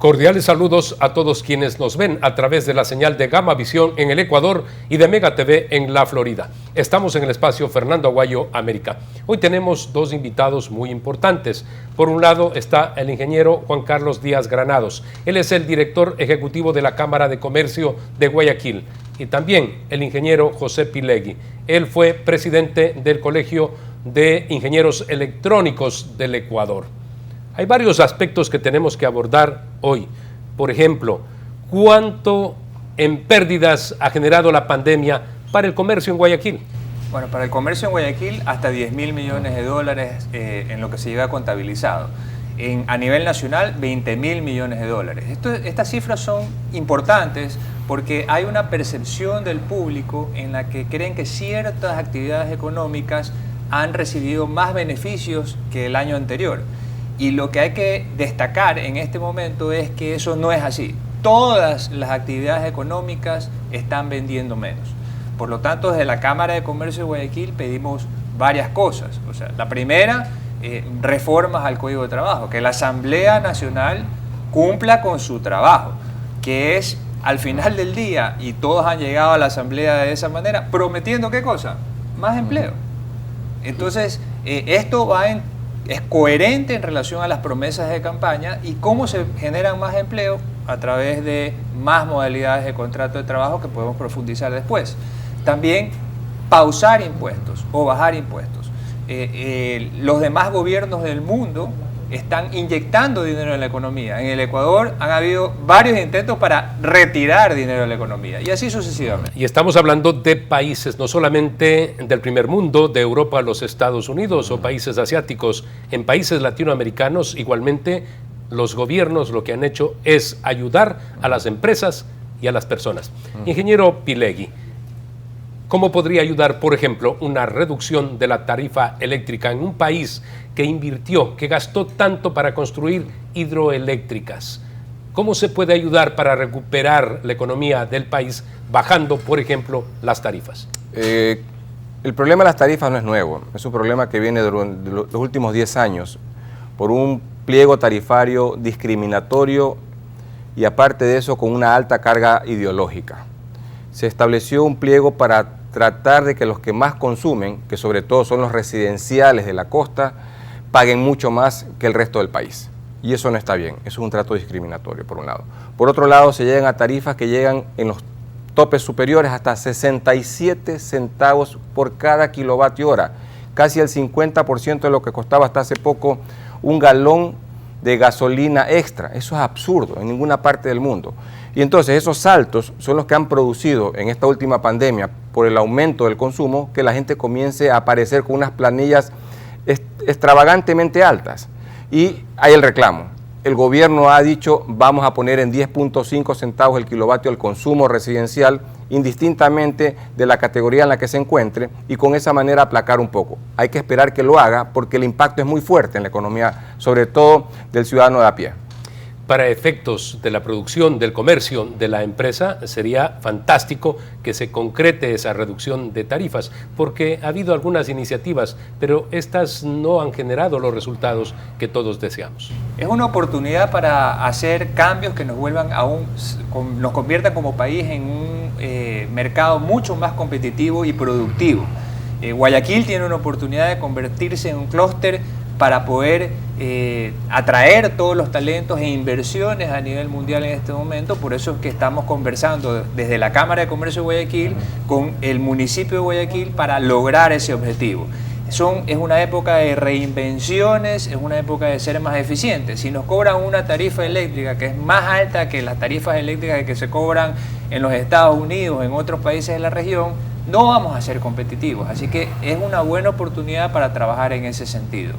Cordiales saludos a todos quienes nos ven a través de la señal de Gama Visión en el Ecuador y de Mega TV en la Florida. Estamos en el espacio Fernando Aguayo América. Hoy tenemos dos invitados muy importantes. Por un lado está el ingeniero Juan Carlos Díaz Granados. Él es el director ejecutivo de la Cámara de Comercio de Guayaquil. Y también el ingeniero José Pilegui. Él fue presidente del Colegio de Ingenieros Electrónicos del Ecuador. Hay varios aspectos que tenemos que abordar hoy. Por ejemplo, ¿cuánto en pérdidas ha generado la pandemia para el comercio en Guayaquil? Bueno, para el comercio en Guayaquil hasta 10.000 millones de dólares en lo que se lleva contabilizado. A nivel nacional, 20.000 millones de dólares. Estas cifras son importantes porque hay una percepción del público en la que creen que ciertas actividades económicas han recibido más beneficios que el año anterior. Y lo que hay que destacar en este momento es que eso no es así. Todas las actividades económicas están vendiendo menos. Por lo tanto, desde la Cámara de Comercio de Guayaquil pedimos varias cosas. O sea, la primera, reformas al Código de Trabajo, que la Asamblea Nacional cumpla con su trabajo, que es al final del día, y todos han llegado a la Asamblea de esa manera, prometiendo ¿qué cosa? Más empleo. Entonces, esto es coherente en relación a las promesas de campaña y cómo se generan más empleo a través de más modalidades de contrato de trabajo que podemos profundizar después. También pausar impuestos o bajar impuestos. Los demás gobiernos del mundo están inyectando dinero en la economía. En el Ecuador han habido varios intentos para retirar dinero de la economía y así sucesivamente. Y estamos hablando de países, no solamente del primer mundo, de Europa a los Estados Unidos o países asiáticos. En países latinoamericanos, igualmente, los gobiernos lo que han hecho es ayudar a las empresas y a las personas. Ingeniero Pilegui, ¿cómo podría ayudar, por ejemplo, una reducción de la tarifa eléctrica en un país que invirtió, que gastó tanto para construir hidroeléctricas? ¿Cómo se puede ayudar para recuperar la economía del país bajando, por ejemplo, las tarifas? El problema de las tarifas no es nuevo, es un problema que viene de los últimos 10 años por un pliego tarifario discriminatorio y aparte de eso con una alta carga ideológica. Se estableció un pliego para tratar de que los que más consumen, que sobre todo son los residenciales de la costa, paguen mucho más que el resto del país. Y eso no está bien, eso es un trato discriminatorio, por un lado. Por otro lado, se llegan a tarifas que llegan en los topes superiores hasta 67 centavos por cada kilovatio hora, casi el 50% de lo que costaba hasta hace poco un galón de gasolina extra. Eso es absurdo en ninguna parte del mundo. Y entonces esos saltos son los que han producido en esta última pandemia, por el aumento del consumo, que la gente comience a aparecer con unas planillas extravagantemente altas. Y hay el reclamo. El gobierno ha dicho, vamos a poner en 10.5 centavos el kilovatio el consumo residencial, indistintamente de la categoría en la que se encuentre, y con esa manera aplacar un poco. Hay que esperar que lo haga porque el impacto es muy fuerte en la economía, sobre todo del ciudadano de a pie. Para efectos de la producción, del comercio, de la empresa, sería fantástico que se concrete esa reducción de tarifas, porque ha habido algunas iniciativas, pero estas no han generado los resultados que todos deseamos. Es una oportunidad para hacer cambios que nos vuelvan nos conviertan como país en un mercado mucho más competitivo y productivo. Guayaquil tiene una oportunidad de convertirse en un clúster para poder atraer todos los talentos e inversiones a nivel mundial en este momento. Por eso es que estamos conversando desde la Cámara de Comercio de Guayaquil con el municipio de Guayaquil para lograr ese objetivo. Es una época de reinvenciones, es una época de ser más eficientes. Si nos cobran una tarifa eléctrica que es más alta que las tarifas eléctricas que se cobran en los Estados Unidos, en otros países de la región, no vamos a ser competitivos. Así que es una buena oportunidad para trabajar en ese sentido.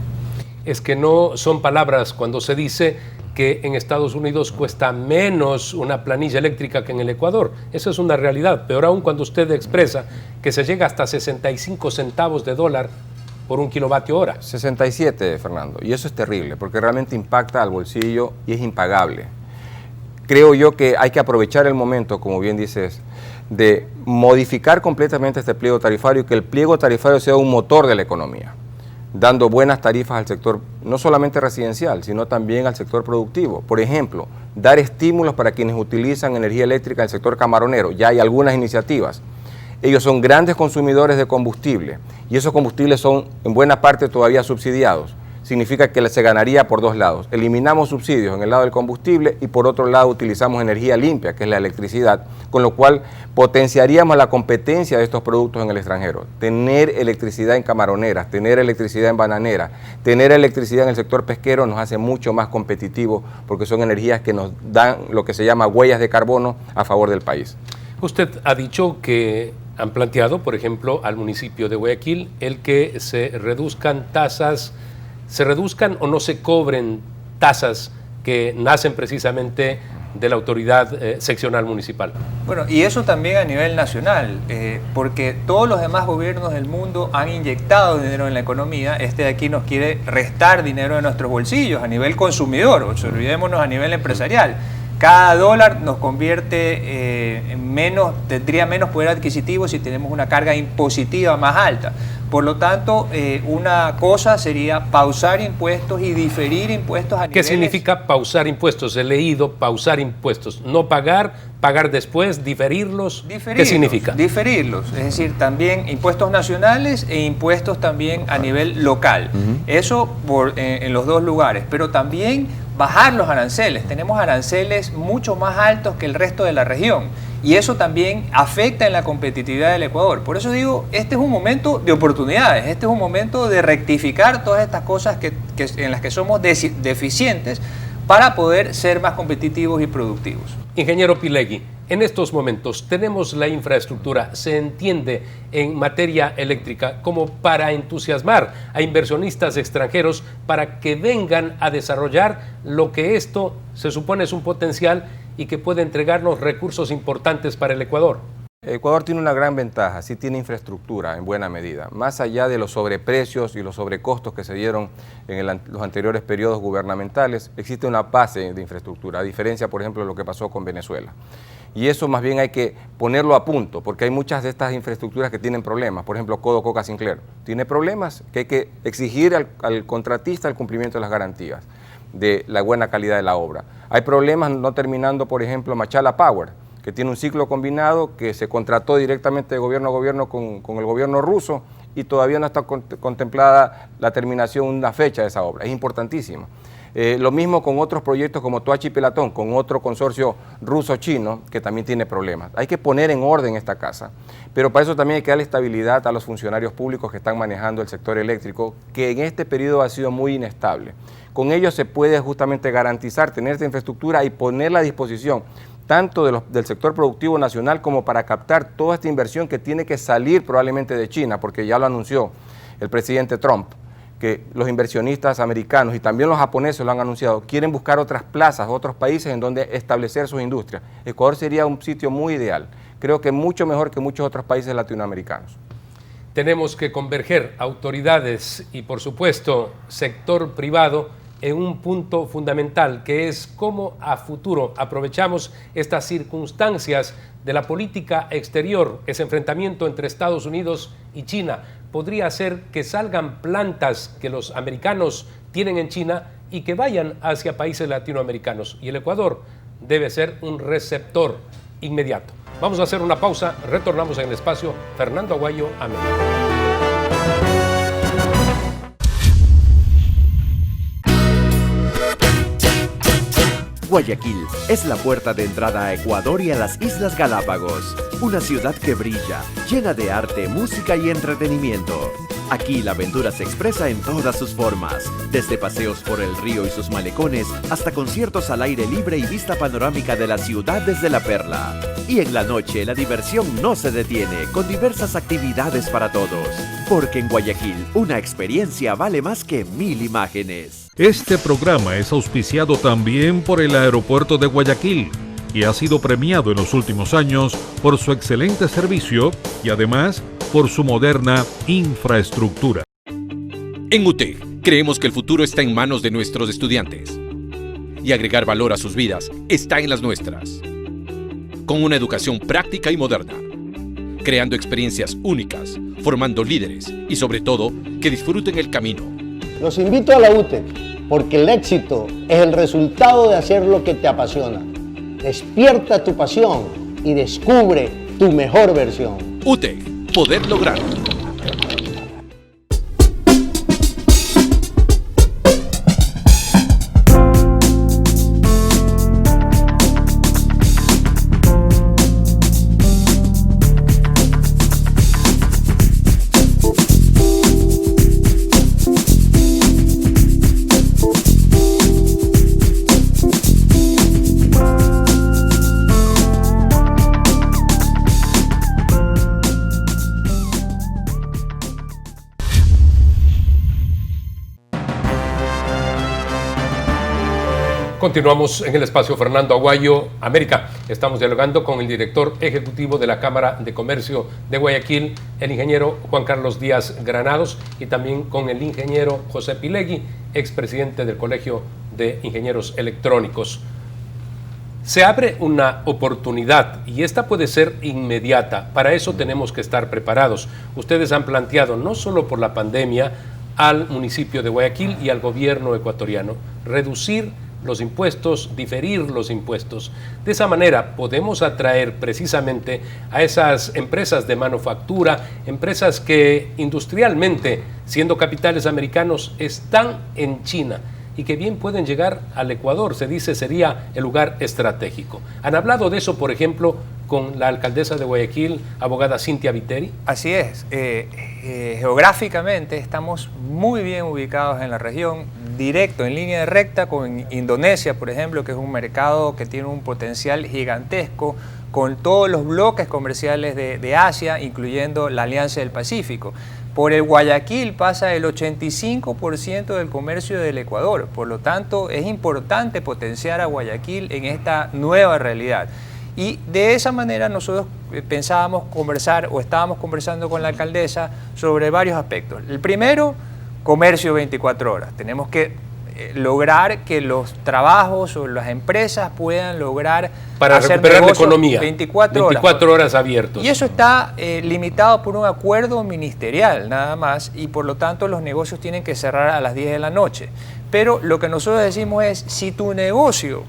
Es que no son palabras cuando se dice que en Estados Unidos cuesta menos una planilla eléctrica que en el Ecuador. Eso es una realidad. Peor aún cuando usted expresa que se llega hasta 65 centavos de dólar por un kilovatio hora. 67, Fernando. Y eso es terrible porque realmente impacta al bolsillo y es impagable. Creo yo que hay que aprovechar el momento, como bien dices, de modificar completamente este pliego tarifario y que el pliego tarifario sea un motor de la economía, dando buenas tarifas al sector, no solamente residencial, sino también al sector productivo. Por ejemplo, dar estímulos para quienes utilizan energía eléctrica en el sector camaronero. Ya hay algunas iniciativas. Ellos son grandes consumidores de combustible y esos combustibles son en buena parte todavía subsidiados. Significa que se ganaría por dos lados. Eliminamos subsidios en el lado del combustible y por otro lado utilizamos energía limpia, que es la electricidad, con lo cual potenciaríamos la competencia de estos productos en el extranjero. Tener electricidad en camaroneras, tener electricidad en bananeras, tener electricidad en el sector pesquero nos hace mucho más competitivos porque son energías que nos dan lo que se llama huellas de carbono a favor del país. Usted ha dicho que han planteado, por ejemplo, al municipio de Guayaquil, el que se reduzcan o no se cobren tasas que nacen precisamente de la autoridad seccional municipal. Bueno, y eso también a nivel nacional, porque todos los demás gobiernos del mundo han inyectado dinero en la economía. Este de aquí nos quiere restar dinero de nuestros bolsillos a nivel consumidor, olvidémonos a nivel empresarial. Cada dólar nos convierte en menos, tendría menos poder adquisitivo si tenemos una carga impositiva más alta. Por lo tanto, una cosa sería pausar impuestos y diferir impuestos a niveles... ¿Qué significa pausar impuestos? He leído pausar impuestos. No pagar, pagar después, diferirlos. ¿Qué significa? Diferirlos, es decir, también impuestos nacionales e impuestos también a nivel local. Eso en los dos lugares, pero también bajar los aranceles. Tenemos aranceles mucho más altos que el resto de la región y eso también afecta en la competitividad del Ecuador. Por eso digo, este es un momento de oportunidades, este es un momento de rectificar todas estas cosas en las que somos deficientes para poder ser más competitivos y productivos. Ingeniero Pilegui, en estos momentos tenemos la infraestructura, se entiende en materia eléctrica, como para entusiasmar a inversionistas extranjeros para que vengan a desarrollar lo que esto se supone es un potencial y que puede entregarnos recursos importantes para el Ecuador. Ecuador tiene una gran ventaja, sí tiene infraestructura en buena medida, más allá de los sobreprecios y los sobrecostos que se dieron en los anteriores periodos gubernamentales, existe una base de infraestructura, a diferencia, por ejemplo, de lo que pasó con Venezuela. Y eso más bien hay que ponerlo a punto, porque hay muchas de estas infraestructuras que tienen problemas. Por ejemplo, Codo Coca Sinclair tiene problemas que hay que exigir al contratista el cumplimiento de las garantías de la buena calidad de la obra. Hay problemas no terminando, por ejemplo, Machala Power, que tiene un ciclo combinado que se contrató directamente de gobierno a gobierno con el gobierno ruso y todavía no está contemplada la terminación, una fecha de esa obra. Es importantísima. Lo mismo con otros proyectos como Toachi Pelatón, con otro consorcio ruso-chino que también tiene problemas. Hay que poner en orden esta casa, pero para eso también hay que darle estabilidad a los funcionarios públicos que están manejando el sector eléctrico, que en este periodo ha sido muy inestable. Con ello se puede justamente garantizar tener esta infraestructura y ponerla a disposición tanto del sector productivo nacional como para captar toda esta inversión que tiene que salir probablemente de China, porque ya lo anunció el presidente Trump, que los inversionistas americanos y también los japoneses lo han anunciado, quieren buscar otras plazas, otros países en donde establecer sus industrias. Ecuador sería un sitio muy ideal, creo que mucho mejor que muchos otros países latinoamericanos. Tenemos que converger autoridades y, por supuesto, sector privado en un punto fundamental, que es cómo a futuro aprovechamos estas circunstancias de la política exterior, ese enfrentamiento entre Estados Unidos y China. Podría hacer que salgan plantas que los americanos tienen en China y que vayan hacia países latinoamericanos. Y el Ecuador debe ser un receptor inmediato. Vamos a hacer una pausa, retornamos en el espacio Fernando Aguayo, América. Guayaquil es la puerta de entrada a Ecuador y a las Islas Galápagos. Una ciudad que brilla, llena de arte, música y entretenimiento. Aquí la aventura se expresa en todas sus formas, desde paseos por el río y sus malecones hasta conciertos al aire libre y vista panorámica de la ciudad desde La Perla. Y en la noche la diversión no se detiene, con diversas actividades para todos. Porque en Guayaquil una experiencia vale más que 1000 imágenes. Este programa es auspiciado también por el Aeropuerto de Guayaquil y ha sido premiado en los últimos años por su excelente servicio y además por su moderna infraestructura. En UTEC creemos que el futuro está en manos de nuestros estudiantes y agregar valor a sus vidas está en las nuestras. Con una educación práctica y moderna, creando experiencias únicas, formando líderes y sobre todo que disfruten el camino. Los invito a la UTEC. porque el éxito es el resultado de hacer lo que te apasiona. Despierta tu pasión y descubre tu mejor versión. UTEC, poder lograr. Continuamos en el espacio Fernando Aguayo, América. Estamos dialogando con el director ejecutivo de la Cámara de Comercio de Guayaquil, el ingeniero Juan Carlos Díaz Granados, y también con el ingeniero José Pilegui, expresidente del Colegio de Ingenieros Electrónicos. Se abre una oportunidad y esta puede ser inmediata. Para eso tenemos que estar preparados. Ustedes han planteado, no solo por la pandemia, al municipio de Guayaquil y al gobierno ecuatoriano, reducir los impuestos, diferir los impuestos. De esa manera podemos atraer precisamente a esas empresas de manufactura, empresas que industrialmente, siendo capitales americanos, están en China y que bien pueden llegar al Ecuador. Se dice sería el lugar estratégico. ¿Han hablado de eso, por ejemplo, con la alcaldesa de Guayaquil, abogada Cintia Viteri? Así es. Geográficamente estamos muy bien ubicados en la región, directo, en línea recta con Indonesia, por ejemplo, que es un mercado que tiene un potencial gigantesco, con todos los bloques comerciales de Asia, incluyendo la Alianza del Pacífico. Por el Guayaquil pasa el 85% del comercio del Ecuador, por lo tanto es importante potenciar a Guayaquil en esta nueva realidad. Y de esa manera nosotros pensábamos conversar o estábamos conversando con la alcaldesa sobre varios aspectos. El primero, comercio 24 horas. Tenemos que lograr que los trabajos o las empresas puedan lograr para hacer recuperar la economía 24 horas abiertos. Y eso está limitado por un acuerdo ministerial nada más, y por lo tanto los negocios tienen que cerrar a las 10 de la noche. Pero lo que nosotros decimos es, si tu negocio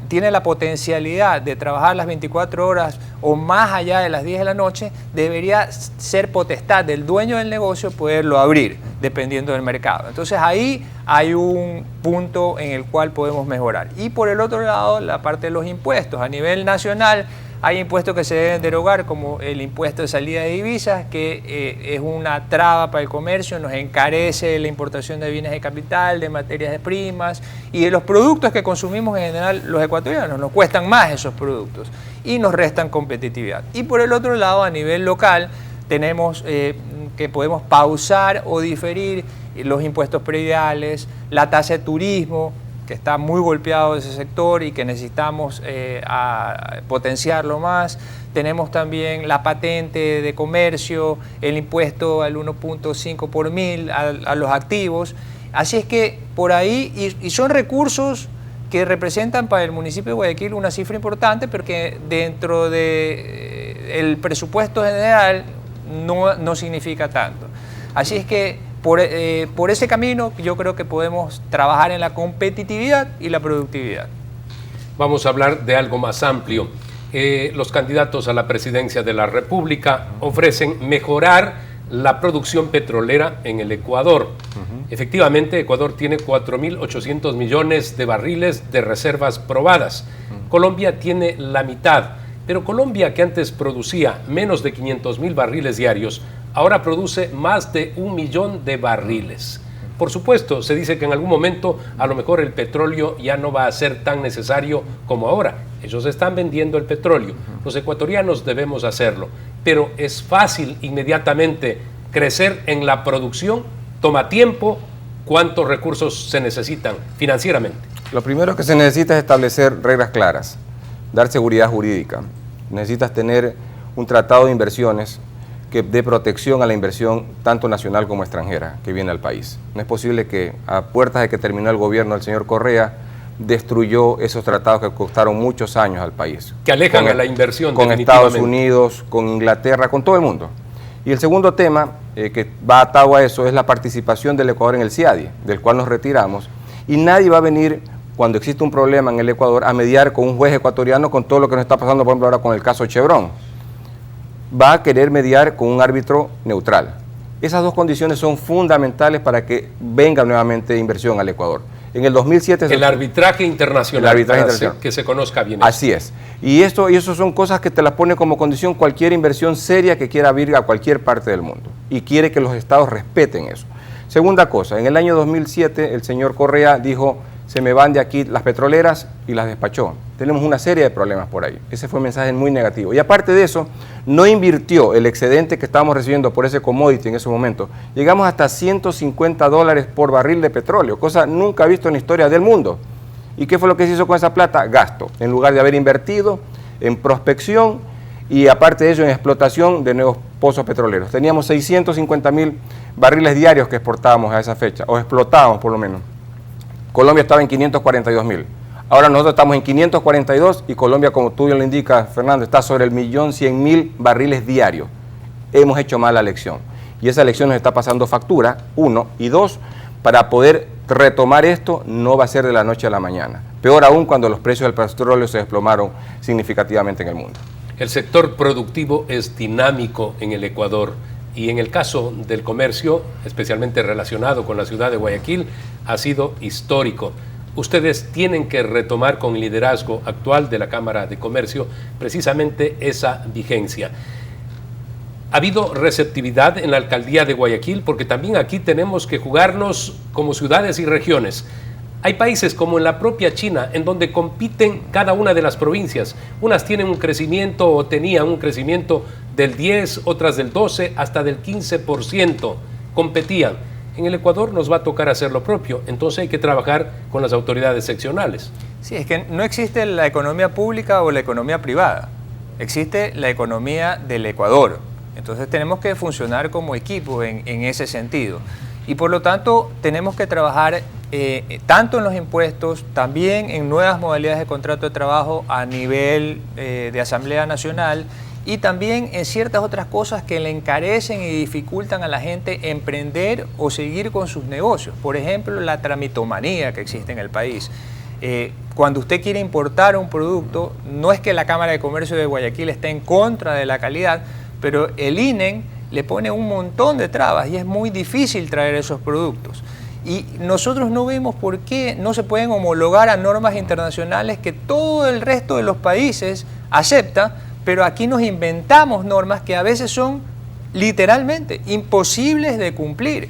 tiene la potencialidad de trabajar las 24 horas o más allá de las 10 de la noche, debería ser potestad del dueño del negocio poderlo abrir, dependiendo del mercado. Entonces ahí hay un punto en el cual podemos mejorar. Y por el otro lado, la parte de los impuestos. A nivel nacional hay impuestos que se deben derogar, como el impuesto de salida de divisas, que es una traba para el comercio, nos encarece la importación de bienes de capital, de materias primas y de los productos que consumimos en general los ecuatorianos. Nos cuestan más esos productos y nos restan competitividad. Y por el otro lado, a nivel local, tenemos que podemos pausar o diferir los impuestos prediales, la tasa de turismo, que está muy golpeado ese sector y que necesitamos potenciarlo más. Tenemos también la patente de comercio, el impuesto al 1.5 por mil a los activos. Así es que por ahí, y son recursos que representan para el municipio de Guayaquil una cifra importante, pero que dentro del presupuesto general no significa tanto. Así es que por ese camino yo creo que podemos trabajar en la competitividad y la productividad. Vamos a hablar de algo más amplio. Los candidatos a la presidencia de la República ofrecen mejorar la producción petrolera en el Ecuador. Efectivamente, Ecuador tiene 4.800 millones de barriles de reservas probadas. Colombia tiene la mitad, pero Colombia, que antes producía menos de 500.000 barriles diarios, ahora produce más de 1 millón de barriles. Por supuesto, se dice que en algún momento a lo mejor el petróleo ya no va a ser tan necesario como ahora. Ellos están vendiendo el petróleo. Los ecuatorianos debemos hacerlo. Pero es fácil inmediatamente crecer en la producción. Toma tiempo. ¿Cuántos recursos se necesitan financieramente? Lo primero que se necesita es establecer reglas claras, dar seguridad jurídica. Necesitas tener un tratado de inversiones que dé protección a la inversión tanto nacional como extranjera que viene al país. No es posible que a puertas de que terminó el gobierno del señor Correa destruyó esos tratados que costaron muchos años al país. Que alejan a la inversión con Estados Unidos, con Inglaterra, con todo el mundo. Y el segundo tema que va atado a eso es la participación del Ecuador en el CIADI, del cual nos retiramos, y nadie va a venir cuando existe un problema en el Ecuador a mediar con un juez ecuatoriano con todo lo que nos está pasando, por ejemplo, ahora con el caso Chevron. Va a querer mediar con un árbitro neutral. Esas dos condiciones son fundamentales para que venga nuevamente inversión al Ecuador. En el 2007... El arbitraje internacional, el arbitraje internacional. Que se conozca bien. Así es. Y eso son cosas que te las pone como condición cualquier inversión seria que quiera abrir a cualquier parte del mundo. Y quiere que los estados respeten eso. Segunda cosa, en el año 2007 el señor Correa dijo, se me van de aquí las petroleras, y las despachó. Tenemos una serie de problemas por ahí. Ese fue un mensaje muy negativo. Y aparte de eso, no invirtió el excedente que estábamos recibiendo por ese commodity en ese momento. Llegamos hasta $150 por barril de petróleo, cosa nunca vista en la historia del mundo. ¿Y qué fue lo que se hizo con esa plata? Gasto, en lugar de haber invertido en prospección y aparte de ello en explotación de nuevos pozos petroleros. Teníamos 650.000 barriles diarios que exportábamos a esa fecha, o explotábamos por lo menos. Colombia estaba en 542.000. Ahora nosotros estamos en 542 y Colombia, como tú bien lo indicas, Fernando, está sobre el 1.100.000 barriles diarios. Hemos hecho mal la elección. Y esa elección nos está pasando factura, 1. Y 2, para poder retomar esto no va a ser de la noche a la mañana. Peor aún cuando los precios del petróleo se desplomaron significativamente en el mundo. El sector productivo es dinámico en el Ecuador. Y en el caso del comercio, especialmente relacionado con la ciudad de Guayaquil, ha sido histórico. Ustedes tienen que retomar con el liderazgo actual de la Cámara de Comercio precisamente esa vigencia. ¿Ha habido receptividad en la alcaldía de Guayaquil? Porque también aquí tenemos que jugarnos como ciudades y regiones. Hay países como en la propia China, en donde compiten cada una de las provincias. Unas tienen un crecimiento o tenían un crecimiento del 10, otras del 12, hasta del 15%. Competían. En el Ecuador nos va a tocar hacer lo propio, entonces hay que trabajar con las autoridades seccionales. Sí, es que no existe la economía pública o la economía privada. Existe la economía del Ecuador. Entonces tenemos que funcionar como equipo en ese sentido. Y por lo tanto tenemos que trabajar tanto en los impuestos, también en nuevas modalidades de contrato de trabajo a nivel de Asamblea Nacional y también en ciertas otras cosas que le encarecen y dificultan a la gente emprender o seguir con sus negocios. Por ejemplo, la tramitomanía que existe en el país. Cuando usted quiere importar un producto, no es que la Cámara de Comercio de Guayaquil esté en contra de la calidad, pero el INE le pone un montón de trabas y es muy difícil traer esos productos. Y nosotros no vemos por qué no se pueden homologar a normas internacionales que todo el resto de los países acepta, pero aquí nos inventamos normas que a veces son literalmente imposibles de cumplir.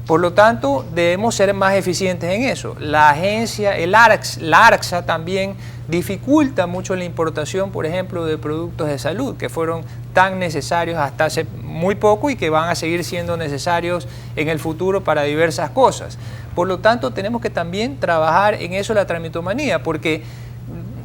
Por lo tanto, debemos ser más eficientes en eso. La agencia, la ARCSA también dificulta mucho la importación, por ejemplo, de productos de salud, que fueron tan necesarios hasta hace muy poco y que van a seguir siendo necesarios en el futuro para diversas cosas. Por lo tanto, tenemos que también trabajar en eso, la tramitomanía, porque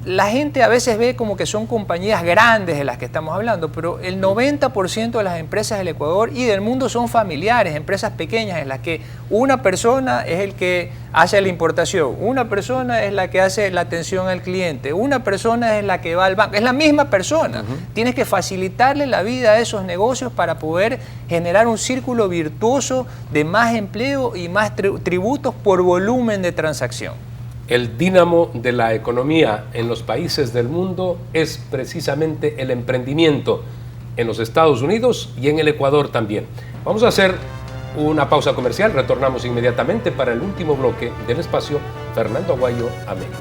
la gente a veces ve como que son compañías grandes de las que estamos hablando, pero el 90% de las empresas del Ecuador y del mundo son familiares, empresas pequeñas en las que una persona es el que hace la importación, una persona es la que hace la atención al cliente, una persona es la que va al banco, es la misma persona. Tienes que facilitarle la vida a esos negocios para poder generar un círculo virtuoso de más empleo y más tributos por volumen de transacción. El dínamo de la economía en los países del mundo es precisamente el emprendimiento en los Estados Unidos y en el Ecuador también. Vamos a hacer una pausa comercial, retornamos inmediatamente para el último bloque del espacio Fernando Aguayo América.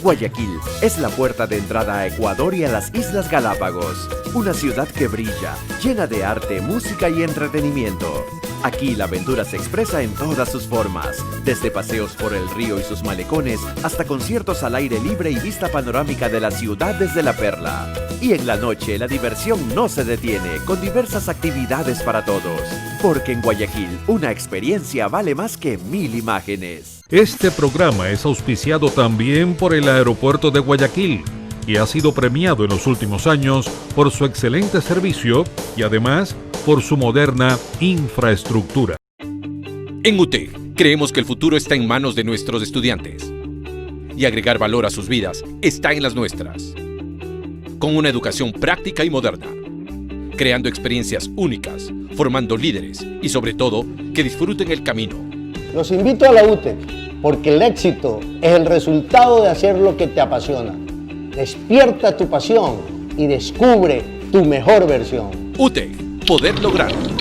Guayaquil es la puerta de entrada a Ecuador y a las Islas Galápagos. Una ciudad que brilla, llena de arte, música y entretenimiento. Aquí la aventura se expresa en todas sus formas, desde paseos por el río y sus malecones hasta conciertos al aire libre y vista panorámica de la ciudad desde la perla. Y en la noche la diversión no se detiene, con diversas actividades para todos. Porque en Guayaquil una experiencia vale más que 1000 imágenes. Este programa es auspiciado también por el Aeropuerto de Guayaquil y ha sido premiado en los últimos años por su excelente servicio y además por su moderna infraestructura. En UTEC creemos que el futuro está en manos de nuestros estudiantes. y agregar valor a sus vidas está en las nuestras. Con una educación práctica y moderna, creando experiencias únicas, formando líderes y sobre todo que disfruten el camino. Los invito a la UTEC porque el éxito es el resultado de hacer lo que te apasiona. Despierta tu pasión y descubre tu mejor versión. UTEC, poder lograrlo.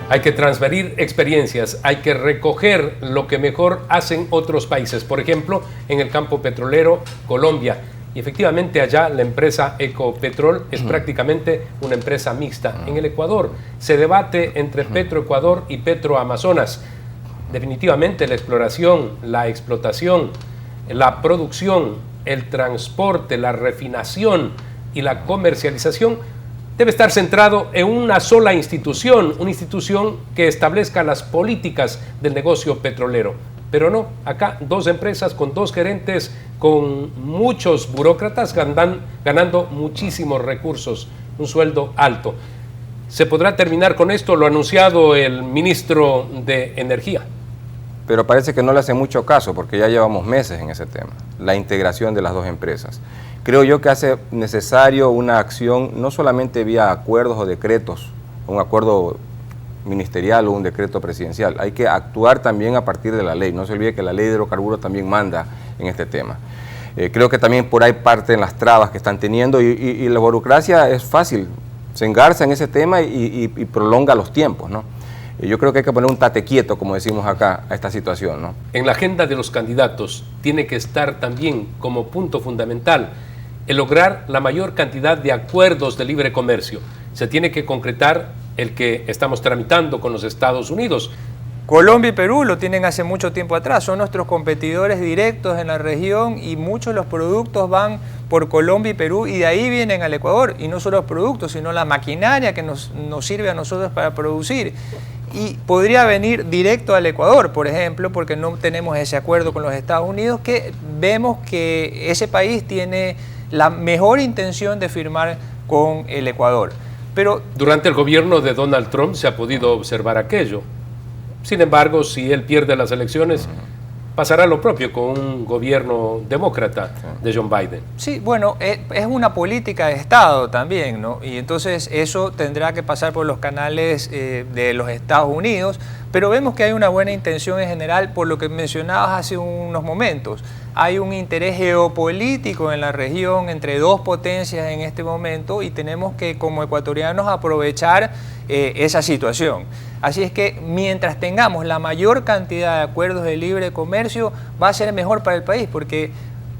Hay que transferir experiencias, hay que recoger lo que mejor hacen otros países. Por ejemplo, en el campo petrolero, Colombia. Y efectivamente allá la empresa Ecopetrol es prácticamente una empresa mixta. En el Ecuador se debate entre Petroecuador y Petroamazonas. Definitivamente la exploración, la explotación, la producción, el transporte, la refinación y la comercialización debe estar centrado en una sola institución, una institución que establezca las políticas del negocio petrolero. Pero no, acá dos empresas con dos gerentes, con muchos burócratas ganando muchísimos recursos, un sueldo alto. ¿Se podrá terminar con esto? Lo ha anunciado el ministro de Energía. Pero parece que no le hace mucho caso porque ya llevamos meses en ese tema, la integración de las dos empresas. Creo yo que hace necesario una acción no solamente vía acuerdos o decretos, un acuerdo ministerial o un decreto presidencial. Hay que actuar también a partir de la ley. No se olvide que la ley de hidrocarburos también manda en este tema. Creo que también por ahí parten las trabas que están teniendo y la burocracia es fácil, se engarza en ese tema y prolonga los tiempos, ¿no? Yo creo que hay que poner un tate quieto, como decimos acá, a esta situación, ¿no? En la agenda de los candidatos tiene que estar también como punto fundamental el lograr la mayor cantidad de acuerdos de libre comercio. Se tiene que concretar el que estamos tramitando con los Estados Unidos. Colombia y Perú lo tienen hace mucho tiempo atrás, son nuestros competidores directos en la región y muchos de los productos van por Colombia y Perú y de ahí vienen al Ecuador, y no solo los productos, sino la maquinaria que nos sirve a nosotros para producir. Y podría venir directo al Ecuador, por ejemplo, porque no tenemos ese acuerdo con los Estados Unidos, que vemos que ese país tiene la mejor intención de firmar con el Ecuador. Pero durante el gobierno de Donald Trump se ha podido observar aquello. Sin embargo, si él pierde las elecciones, pasará lo propio con un gobierno demócrata de John Biden. Sí, bueno, es una política de Estado también, ¿no? Y entonces eso tendrá que pasar por los canales de los Estados Unidos, pero vemos que hay una buena intención en general por lo que mencionabas hace unos momentos. Hay un interés geopolítico en la región entre dos potencias en este momento y tenemos que como ecuatorianos aprovechar esa situación. Así es que mientras tengamos la mayor cantidad de acuerdos de libre comercio va a ser mejor para el país, porque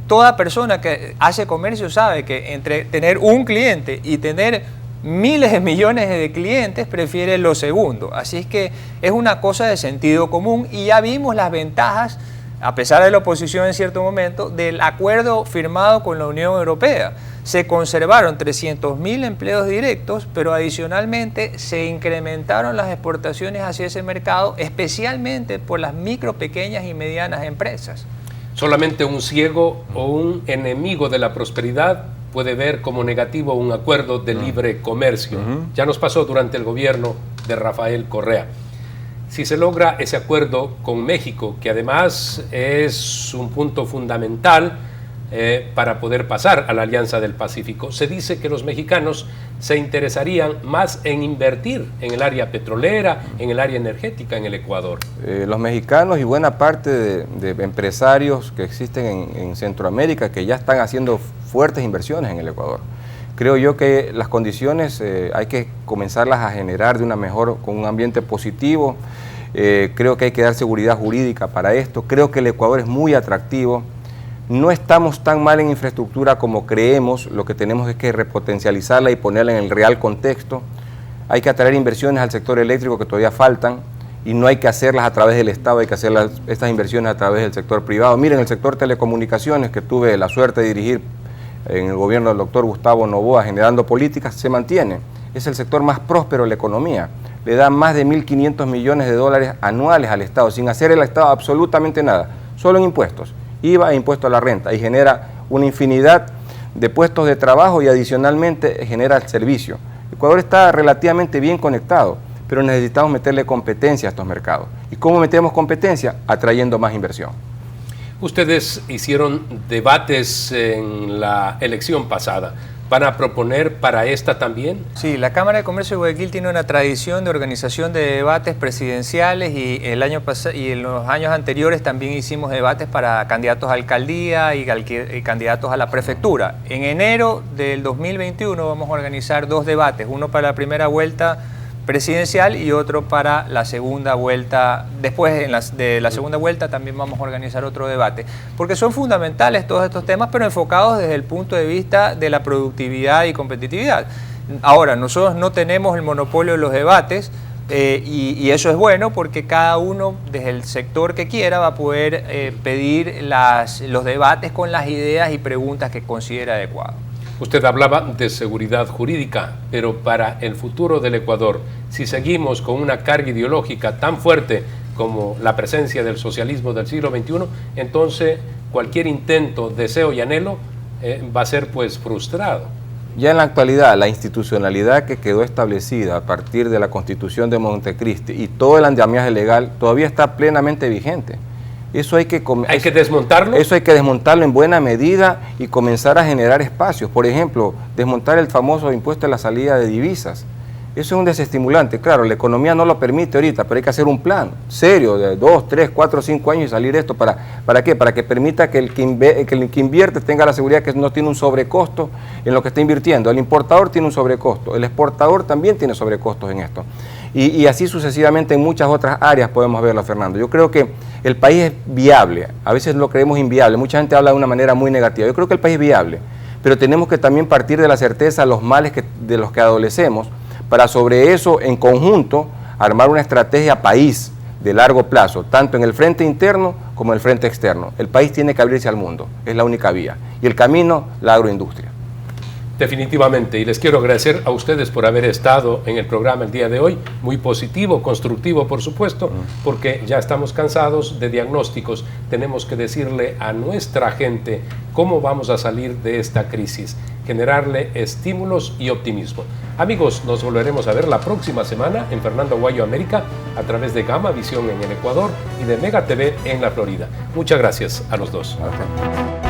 toda persona que hace comercio sabe que entre tener un cliente y tener miles de millones de clientes prefiere lo segundo. Así es que es una cosa de sentido común y ya vimos las ventajas, a pesar de la oposición en cierto momento, del acuerdo firmado con la Unión Europea. Se conservaron 300.000 empleos directos, pero adicionalmente se incrementaron las exportaciones hacia ese mercado, especialmente por las micro, pequeñas y medianas empresas. Solamente un ciego o un enemigo de la prosperidad puede ver como negativo un acuerdo de libre comercio. Ya nos pasó durante el gobierno de Rafael Correa. Si se logra ese acuerdo con México, que además es un punto fundamental para poder pasar a la Alianza del Pacífico, se dice que los mexicanos se interesarían más en invertir en el área petrolera, en el área energética en el Ecuador. Los mexicanos y buena parte de empresarios que existen en Centroamérica que ya están haciendo fuertes inversiones en el Ecuador. Creo yo que las condiciones hay que comenzarlas a generar de una mejor, con un ambiente positivo. Creo que hay que dar seguridad jurídica para esto. Creo que el Ecuador es muy atractivo. No estamos tan mal en infraestructura como creemos. Lo que tenemos es que repotencializarla y ponerla en el real contexto. hay que atraer inversiones al sector eléctrico que todavía faltan y no hay que hacerlas a través del Estado, hay que hacer estas inversiones a través del sector privado. Miren, el sector telecomunicaciones, que tuve la suerte de dirigir en el gobierno del doctor Gustavo Noboa, generando políticas, se mantiene. Es el sector más próspero de la economía. Le da más de 1.500 millones de dólares anuales al Estado, sin hacer el Estado absolutamente nada, solo en impuestos, IVA e impuesto a la renta, y genera una infinidad de puestos de trabajo y adicionalmente genera el servicio. Ecuador está relativamente bien conectado, pero necesitamos meterle competencia a estos mercados. ¿Y cómo metemos competencia? Atrayendo más inversión. Ustedes hicieron debates en la elección pasada. ¿Van a proponer para esta también? Sí, la Cámara de Comercio de Guayaquil tiene una tradición de organización de debates presidenciales y en los años anteriores también hicimos debates para candidatos a alcaldía y candidatos a la prefectura. En enero del 2021 vamos a organizar 2 debates, uno para la primera vuelta presidencial y otro para la segunda vuelta. Después de la segunda vuelta también vamos a organizar otro debate, porque son fundamentales todos estos temas, pero enfocados desde el punto de vista de la productividad y competitividad. Ahora, nosotros no tenemos el monopolio de los debates, y eso es bueno porque cada uno desde el sector que quiera va a poder pedir los debates con las ideas y preguntas que considera adecuado. Usted hablaba de seguridad jurídica, pero para el futuro del Ecuador, si seguimos con una carga ideológica tan fuerte como la presencia del socialismo del siglo XXI, entonces cualquier intento, deseo y anhelo va a ser pues frustrado. Ya en la actualidad, la institucionalidad que quedó establecida a partir de la Constitución de Montecristi y todo el andamiaje legal todavía está plenamente vigente. Eso hay que desmontarlo. Eso hay que desmontarlo en buena medida y comenzar a generar espacios. Por ejemplo, desmontar el famoso impuesto a la salida de divisas. Eso es un desestimulante. Claro, la economía no lo permite ahorita, pero hay que hacer un plan serio de 2, 3, 4, 5 años y salir esto. ¿Para qué? Para que permita que el que invierte tenga la seguridad que no tiene un sobrecosto en lo que está invirtiendo. El importador tiene un sobrecosto, el exportador también tiene sobrecostos en esto. Y así sucesivamente en muchas otras áreas podemos verlo, Fernando. Yo creo que el país es viable, a veces lo creemos inviable, mucha gente habla de una manera muy negativa. Yo creo que el país es viable, pero tenemos que también partir de la certeza de los males de los que adolecemos, para sobre eso en conjunto armar una estrategia país de largo plazo, tanto en el frente interno como en el frente externo. El país tiene que abrirse al mundo, es la única vía. Y el camino, la agroindustria. Definitivamente, y les quiero agradecer a ustedes por haber estado en el programa el día de hoy, muy positivo, constructivo por supuesto, porque ya estamos cansados de diagnósticos, tenemos que decirle a nuestra gente cómo vamos a salir de esta crisis, generarle estímulos y optimismo. Amigos, nos volveremos a ver la próxima semana en Fernando Aguayo América a través de Gama Visión en el Ecuador y de Mega TV en la Florida. Muchas gracias a los dos. Okay.